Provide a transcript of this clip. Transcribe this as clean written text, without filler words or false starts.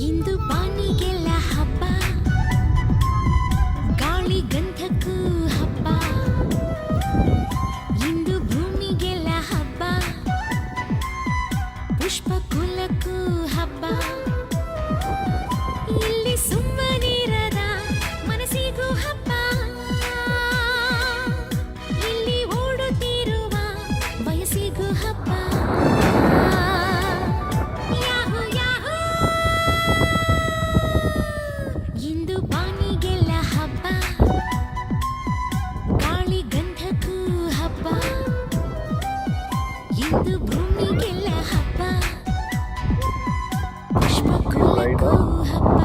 ಇಂದು ಬಾನಿಗೆಲ್ಲ ಹಬ್ಬ, ಗಾಳಿ ಗಂಧಕ್ಕೂ ಹಬ್ಬ. ಇಂದು ಭೂಮಿಗೆಲ್ಲ ಹಬ್ಬ, ಪುಷ್ಪ ಕುಲಕ್ಕೂ ಹಬ್ಬ. ಇಲ್ಲಿ ಸುಮ್ಮನಿರದ ಮನಸ್ಸಿಗೂ ಹಬ್ಬ, ಇಲ್ಲಿ ಓಡುತ್ತಿರುವ ವಯಸ್ಸಿಗೂ ಹಬ್ಬ. ಯಾಹೂ ಯಾಹೂ, ಇಂದು ಬಾನಿಗೆಲ್ಲ ಹಬ್ಬ, ಗಾಳಿ ಗಂಧಕ್ಕೂ ಹಬ್ಬ. ಇಂದು ಭೂಮಿಗೆಲ್ಲ ಹಬ್ಬ, ಪುಷ್ಪ ಕುಲಕ್ಕೂ ಹಬ್ಬ.